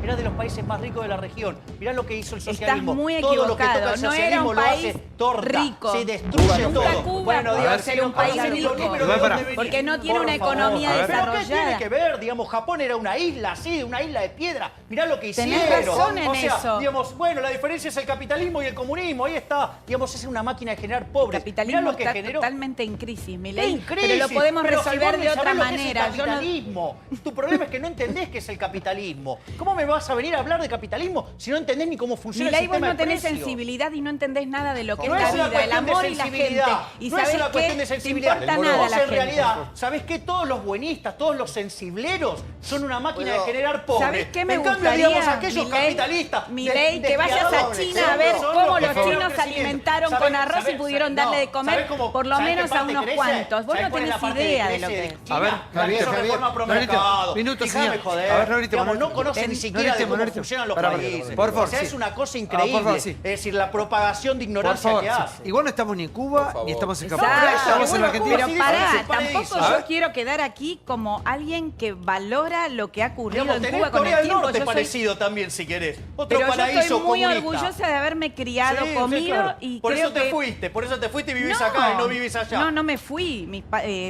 era de los países más ricos de la región. Mirá lo que hizo el socialismo. Estás muy Todo lo que toca equivocado. el No era socialismo un lo país hace torta. rico. Se destruye Nunca todo. Cuba Bueno, pudo digamos, ser un si país no, rico. pero ¿de Igual, dónde pará. venís? Porque no tiene Por una favor. economía ¿Pero qué desarrollada. tiene que ver? Digamos, Japón era una isla, así, una isla de piedra. Mirá lo que hicieron. Tenés razón en O sea, eso. digamos, bueno, la diferencia es el capitalismo y el comunismo. Ahí está. Digamos, es una máquina de generar pobres. El capitalismo Mirá lo que está generó. totalmente en crisis, Milei, En crisis, pero lo podemos pero si resolver vos ni de otra sabés lo que es el manera. Yo no- capitalismo. Tu problema es que no entendés qué es el capitalismo. ¿Cómo me vas a venir a hablar de capitalismo si no entendés ni cómo funciona Milei, el vos sistema no tenés de precios? sensibilidad y no entendés nada de lo que No es es la una vida, el cuestión de amor y la gente. sensibilidad. Y No es sabés una cuestión de qué, te sensibilidad. importa Vos nada la en gente. realidad, ¿sabés qué? Todos los buenistas, todos los sensibleros son una máquina de generar pobres. ¿Sabés qué me En cambio, gustaría, digamos, aquellos Milei? capitalistas... Milei, que vayas a China a ver son cómo que los generan chinos se crecimiento. alimentaron ¿Sabés- con arroz y sabés- pudieron no, darle de comer ¿sabés cómo- por lo sabés qué menos a parte unos crece? cuantos. Vos ¿Sabés no cuál es tenés la parte idea de que lo crece que es. China? A ver, La Javier, hizo Javier, reforma pro Norito, mercado. minuto, Déjame señor. joder. A ver, Norito, Digamos, no Norito. conoce ni siquiera de cómo Norito. funcionan los Pará, países. por favor, O sea, sí. es una cosa Por increíble. favor, sí. Es decir, la propagación de Por ignorancia favor, que sí. hace. Igual no estamos ni en Cuba ni estamos en Japón. Exacto. Estamos en Argentina. Pero pará, tampoco A yo ver. quiero quedar aquí como alguien que valora lo que ha ocurrido Digamos, en tenés Cuba con Corea el del tiempo. Norte Yo soy- parecido también, si querés. Otro Pero yo paraíso estoy muy comunista. orgullosa de haberme criado, Sí, sí, comido claro. y por creo eso te que... fuiste, por eso te fuiste y vivís acá y no vivís allá. No, no me fui.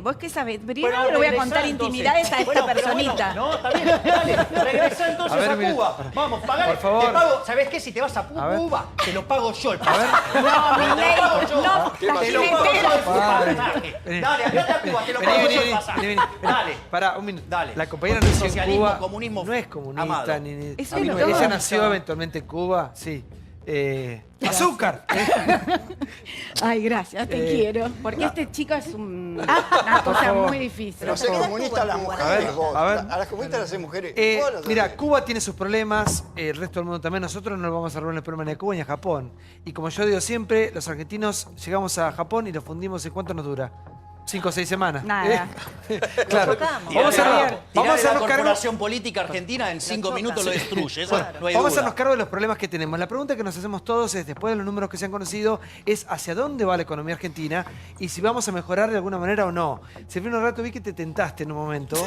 ¿Vos qué sabés? Primero Bueno, le voy a regresá, contar entonces. intimidades a esta Bueno, pero personita. bueno, no, está bien, dale, regresá entonces A ver, a mira, Cuba. pará. Vamos, pagale, Por favor. te pago, ¿sabés qué? Si te vas a A ver. Cuba, te lo pago yo el A ver. No, Te lo Milei, pago yo. no, Te lo pago yo cajetera. el pasaje. Vení. Dale, andate a Cuba, te lo Vení, pago vení, yo el vení, pasaje. vení, vení. Dale. Pará, un minuto. Dale. La compañera Porque nació en socialismo, Cuba. comunismo, No es comunista amado. ni... Es a mí no- entonces. Ella nació eventualmente en Cuba, sí. ¡Azúcar! Ay, gracias, te Eh, quiero. Porque este chico es una cosa favor. muy difícil. Pero ser comunistas las mujeres, A ver, vos. a ver. A las comunistas las hacen mujeres. Todas las Mira, hacen. Cuba tiene sus problemas, el resto del mundo también. Nosotros no vamos a resolver el problema ni a Cuba ni a Japón. Y como yo digo siempre, los argentinos llegamos a Japón y lo fundimos ¿en cuánto nos dura? 5 o 6 semanas. Nada. Claro. tocamos. Vamos a Tirá vamos a de la hacernos cargo. corporación política argentina en 5 minutos lo destruye. Eso no hay Vamos a duda. hacernos cargo de los problemas que tenemos. La pregunta que nos hacemos todos es, después de los números que se han conocido, es hacia dónde va la economía argentina y si vamos a mejorar de alguna manera o no. Silvino Rato, vi que te tentaste en un momento.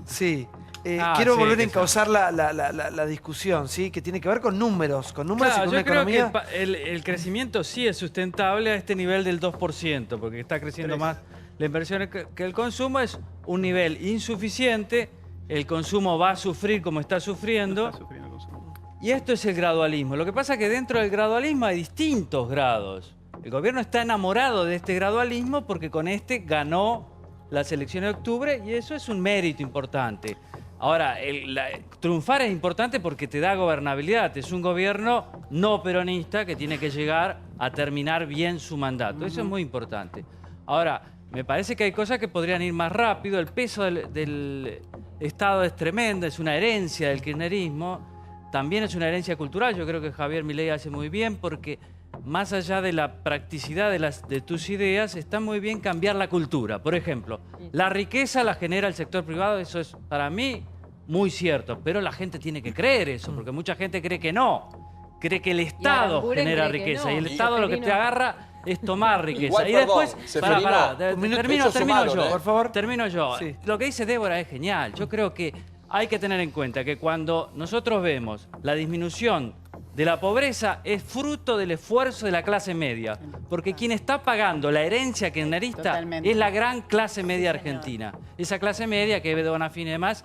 Sí. Quiero sí, volver a que encauzar la discusión, ¿sí? Que tiene que ver con números y Claro, con una yo creo economía... que el crecimiento sí es sustentable a este nivel del 2%, porque está creciendo más la inversión que el consumo. Es un nivel insuficiente, el consumo va a sufrir como está sufriendo. Y esto es el gradualismo. Lo que pasa es que dentro del gradualismo hay distintos grados. El gobierno está enamorado de este gradualismo porque con este ganó las elecciones de octubre y eso es un mérito importante. Ahora, triunfar es importante porque te da gobernabilidad. Es un gobierno no peronista que tiene que llegar a terminar bien su mandato. Eso es muy importante. Ahora, me parece que hay cosas que podrían ir más rápido. El peso del Estado es tremendo, es una herencia del kirchnerismo. También es una herencia cultural. Yo creo que Javier Milei hace muy bien porque más allá de la practicidad de tus ideas, está muy bien cambiar la cultura. Por ejemplo, la riqueza la genera el sector privado, eso es para mí muy cierto, pero la gente tiene que creer eso, porque mucha gente cree que no. Cree que el Estado genera riqueza, no. Y el Estado lo que te agarra es tomar riqueza. Igual, y perdón, después, termino yo, por favor. Termino yo. Sí. Lo que dice Débora es genial. Yo creo que hay que tener en cuenta que cuando nosotros vemos la disminución de la pobreza es fruto del esfuerzo de la clase media, porque quien está pagando la herencia kirchnerista es la gran clase media argentina. Esa clase media que Bonafini y demás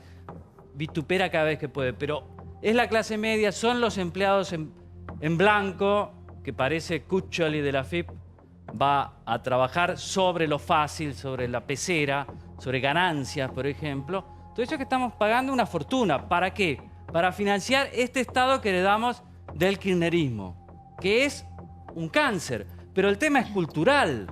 vitupera cada vez que puede, pero es la clase media, son los empleados en blanco, que parece Cuccioli de la FIP va a trabajar sobre lo fácil, sobre la pecera, sobre ganancias, por ejemplo. Todo eso que estamos pagando una fortuna. ¿Para qué? Para financiar este Estado que heredamos del kirchnerismo, que es un cáncer. Pero el tema es cultural.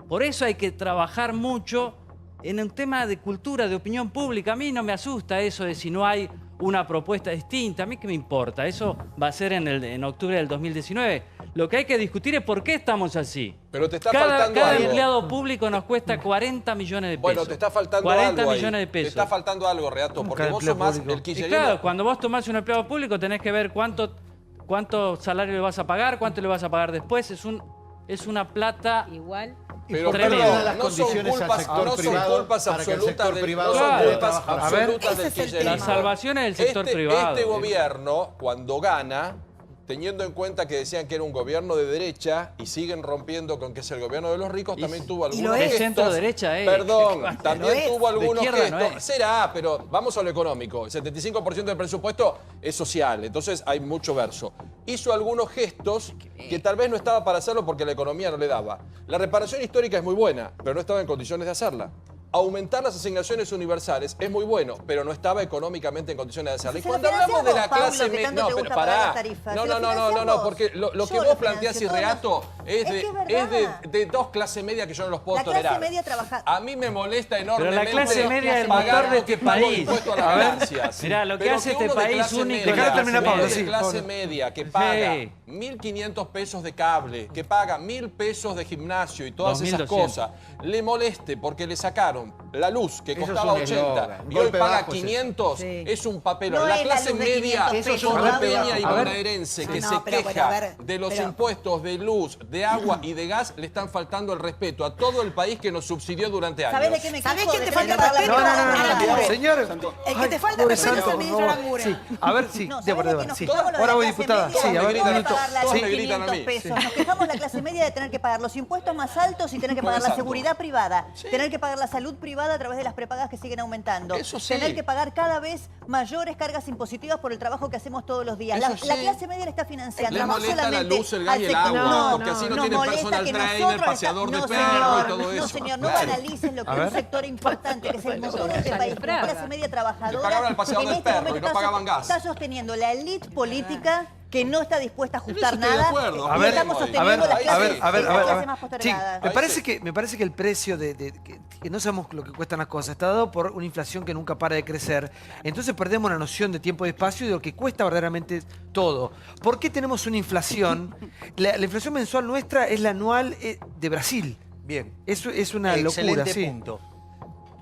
Por eso hay que trabajar mucho en un tema de cultura, de opinión pública. A mí no me asusta eso de si no hay una propuesta distinta. A mí qué me importa. Eso va a ser en octubre del 2019. Lo que hay que discutir es por qué estamos así. Pero te está faltando cada algo. empleado público nos cuesta 40 millones de pesos. Bueno, te está faltando 40 algo millones ahí. de pesos. Te está faltando algo, Reato, porque vos sos más el kirchnerismo. Claro, cuando vos tomás un empleado público tenés que ver cuánto salario le vas a pagar, cuánto le vas a pagar después. Es una plata igual. Pero las no condiciones son al culpas, sector no son privado culpas para que el sector privado pueda trabajar. absolutas del kirchnerismo. La salvación es del sector privado. Este gobierno, cuando gana, teniendo en cuenta que decían que era un gobierno de derecha y siguen rompiendo con que es el gobierno de los ricos, también tuvo algunos gestos. Centro-derecha, Perdón, también tuvo algunos gestos. No Será, pero vamos a lo económico. El 75% del presupuesto es social, entonces hay mucho verso. Hizo algunos gestos que tal vez no estaba para hacerlo porque la economía no le daba. La reparación histórica es muy buena, pero no estaba en condiciones de hacerla. Aumentar las asignaciones universales es muy bueno, pero no estaba económicamente en condiciones de hacerlo. Y cuando hablamos de la clase media... No, pero pará. No, porque lo que vos planteás, Reato, es de dos clases medias que yo no los puedo tolerar. La clase media trabaja... A mí me molesta enormemente... Pero la clase media es el motor de este país. A ver, mirá, lo que hace este país único... Dejá de terminar, Pablo. De clase media que paga 1.500 pesos de cable, que paga 1.000 pesos de gimnasio y todas esas cosas, le moleste porque le sacaron la luz que costaba 80 y hoy paga 500, es un papelón. La clase media porteña y bonaerense que se queja de los impuestos de luz, de agua y de gas, le están faltando el respeto a todo el país que nos subsidió durante años. ¿Sabés de qué me quejo? ¿Sabés quién te falta respeto? No, señor. El que te falta respeto es el ministro Langura. Sí, a ver, sí, Débora. sí. Ahora voy, diputada. Sí, a ver, un minuto. Todos me gritan a mí. Nos quejamos la clase media de tener que pagar los impuestos más altos y tener que pagar la seguridad privada, tener que pagar la salud privada a través de las prepagas que siguen aumentando, tener que pagar cada vez mayores cargas impositivas por el trabajo que hacemos todos los días. La clase media le está financiando no solamente la luz, el gas y el agua, porque así no tiene personal trainer, paseador de perro y todo eso. No, señor, no analicen lo que es un sector importante, que es el motor de este país, la clase media trabajadora. Le pagaban al paseador del perro y no pagaban gas. Está sosteniendo la élite política que no está dispuesta a ajustar nada. A ver, estamos sosteniendo las clases más postergadas. Me parece que el precio que no sabemos lo que cuestan las cosas está dado por una inflación que nunca para de crecer. Entonces perdemos la noción de tiempo y espacio y de lo que cuesta verdaderamente todo. ¿Por qué tenemos una inflación? La inflación mensual nuestra es la anual de Brasil. Bien. Eso es una locura. Excelente punto.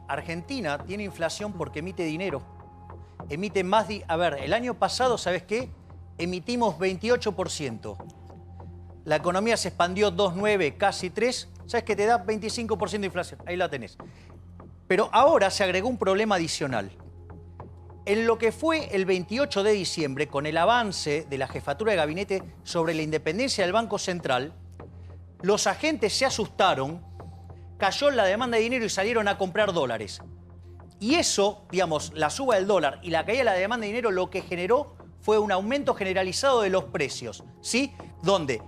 Argentina tiene inflación porque emite dinero. Emite más... A ver, el año pasado, ¿sabes qué? Emitimos 28%. La economía se expandió 2,9, casi 3. ¿Sabes qué te da? 25% de inflación. Ahí la tenés. Pero ahora se agregó un problema adicional. En lo que fue el 28 de diciembre, con el avance de la jefatura de gabinete sobre la independencia del Banco Central, los agentes se asustaron, cayó la demanda de dinero y salieron a comprar dólares. Y eso, digamos, la suba del dólar y la caída de la demanda de dinero, lo que generó fue un aumento generalizado de los precios, ¿sí? Donde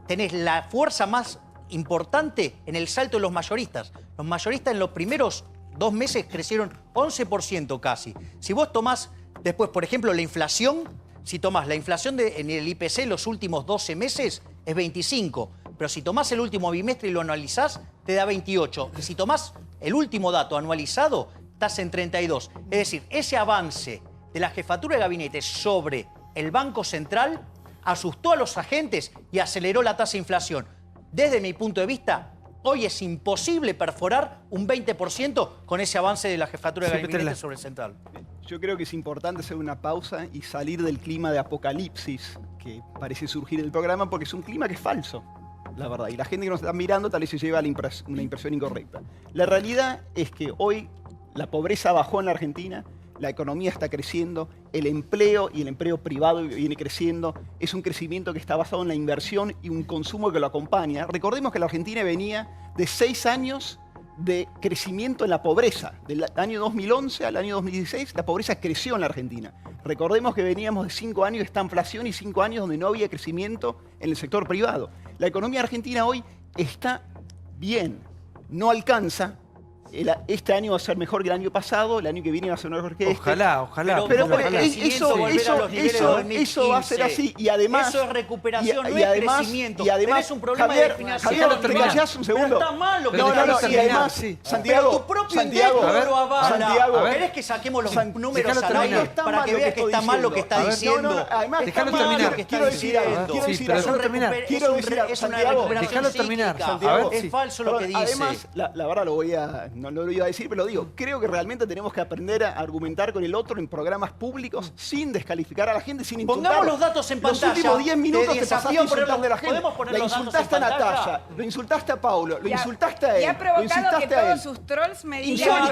tenés la fuerza más importante en el salto de los mayoristas. Los mayoristas en los primeros 2 meses crecieron 11% casi. Si vos tomás después, por ejemplo, la inflación, si tomás la inflación en el IPC en los últimos 12 meses es 25, pero si tomás el último bimestre y lo analizás, te da 28. Y si tomás el último dato anualizado, estás en 32. Es decir, ese avance de la jefatura de gabinete sobre el Banco Central asustó a los agentes y aceleró la tasa de inflación. Desde mi punto de vista, hoy es imposible perforar un 20% con ese avance de la jefatura de gabinete sobre el central. Yo creo que es importante hacer una pausa y salir del clima de apocalipsis que parece surgir en el programa, porque es un clima que es falso, la verdad. Y la gente que nos está mirando tal vez se lleva una impresión incorrecta. La realidad es que hoy la pobreza bajó en la Argentina, la economía está creciendo, el empleo y el empleo privado viene creciendo. Es un crecimiento que está basado en la inversión y un consumo que lo acompaña. Recordemos que la Argentina venía de 6 años de crecimiento en la pobreza. Del año 2011 al año 2016, la pobreza creció en la Argentina. Recordemos que veníamos de 5 años de estanflación y 5 años donde no había crecimiento en el sector privado. La economía argentina hoy está bien, no alcanza. Este año va a ser mejor que el año pasado, el año que viene va a ser mejor que este. Ojalá. Pero eso va a ser así. Y además... Eso es recuperación, no es crecimiento. Y además, tenés un problema de definición. Javier, ¿te callás un segundo? Pero está mal lo que y además, Santiago, tu propio indexo lo avala. ¿Querés que saquemos los números al aire para que veas que está mal lo que está diciendo? Además, déjalo terminar. Quiero decir es una recuperación psíquica. Es falso lo que dice. Además, la verdad no lo iba a decir, pero lo digo, creo que realmente tenemos que aprender a argumentar con el otro en programas públicos sin descalificar a la gente, sin insultar. Pongamos los datos en pantalla. Los últimos 10 minutos te pasaste insultando a la gente. La insultaste a Natalia, lo insultaste a Paulo, lo insultaste a él, y ha provocado que todos sus trolls me digan...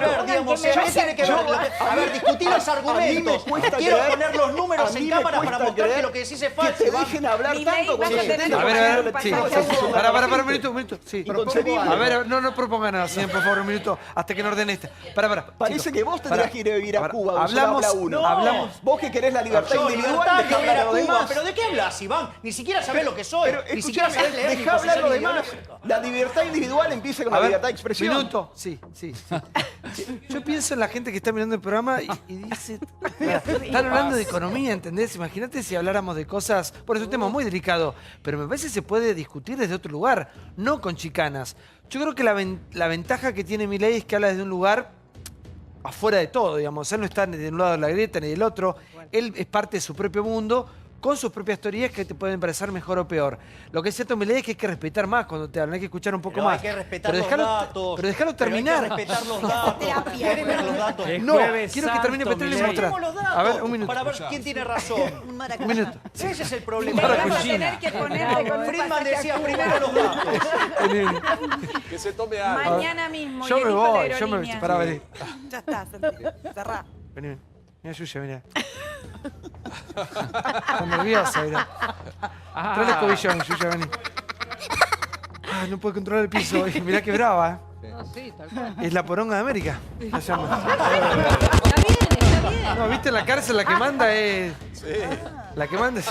A ver, discutí los argumentos. Quiero poner los números en cámara para mostrar que lo que decís es falso. Que te dejen hablar tanto cuando se A ver, para, un minuto. Sí. A ver, no proponga nada, señor, por favor, un minuto, hasta que no ordene este. Parece que vos tendrías que ir a vivir a Cuba. Hablamos. Vos que querés la libertad individual, dejá hablar a los demás. ¿Pero de qué hablas, Iván? Ni siquiera sabés lo que soy. Ni siquiera sabés leer. Dejá hablar a los demás. La libertad individual empieza con la libertad de expresión. Minuto. Sí. Yo pienso en la gente que está mirando el programa y dice... Están hablando de economía, ¿entendés? Imagínate si habláramos de cosas... Por eso es un tema muy delicado. Pero me parece que se puede discutir desde otro lugar, no con chicanas. Yo creo que la ventaja que tiene Milei es que habla desde un lugar afuera de todo, digamos. Él no está ni de un lado de la grieta ni del otro. Él es parte de su propio mundo, con sus propias teorías que te pueden parecer mejor o peor. Lo que es cierto, Milei, es que hay que respetar más cuando te hablan, hay que escuchar un poco más. Hay que respetar los datos. Pero déjalo terminar. Hay que respetar los datos. ¿Querés ver los datos? No, quiero que termine Petrel y mostrar. A ver, un minuto. Para ver quién tiene razón. Un minuto. Ese es el problema. Vamos a tener que ponerle con Friedman decía primero los datos. Que se tome algo. Mañana mismo. Yo me voy. Pará, vení. Ya está, cerrá. Vení. Mira, Yuya, mira. Está nerviosa, mira. Trae el escobillón, Yuya, vení. No puede controlar el piso. Mirá que brava, Sí, tal cual. Es la poronga de América. La llama. Está bien. No, ¿viste en la cárcel la que manda es... Sí. La que manda es...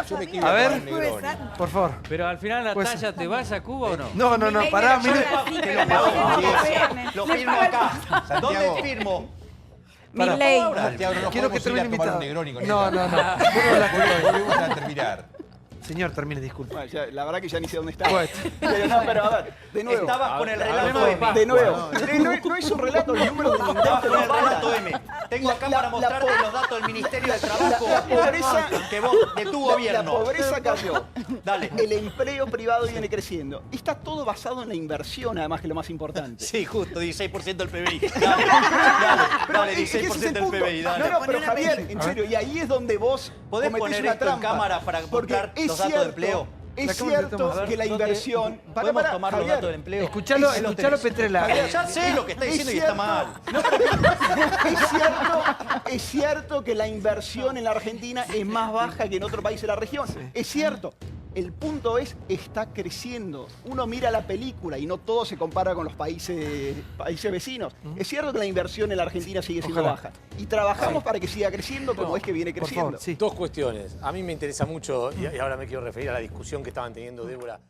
Yo me quiero A ver, por favor. Pero al final, Natalia, ¿te vas a Cuba o no? No, pará, mira. Lo firmo acá. ¿Dónde firmo? Milei. Quiero que termine invitado. No. Volvemos a terminar. Señor, termine, disculpe. Bueno, la verdad que ya ni sé dónde está. Pero a ver, de nuevo. Estabas con el relato M. De nuevo. No es un relato, el número del Estabas con el relato M. Tengo acá para mostrarte los datos del Ministerio de Trabajo de tu gobierno. La pobreza cayó. Dale. El empleo privado viene creciendo. Está todo basado en la inversión, además, que es lo más importante. Sí, justo, 16% del PBI. Dale, 16% del PBI, dale. No, pero Javier, en serio, y ahí es donde vos ¿podés poner esto en cámara para mostrar los datos de empleo? Es cierto que la inversión... ¿Podemos tomar los datos del empleo? Escuchalo, Petrela. Ya sé lo que está diciendo y está mal. Es cierto que la inversión en la Argentina es más baja que en otro país de la región. Es cierto. El punto está creciendo. Uno mira la película y no todo se compara con los países vecinos. Es cierto que la inversión en la Argentina sigue siendo baja. Y trabajamos para que siga creciendo como es que viene creciendo. Dos cuestiones. A mí me interesa mucho, y ahora me quiero referir a la discusión que estaban teniendo Débora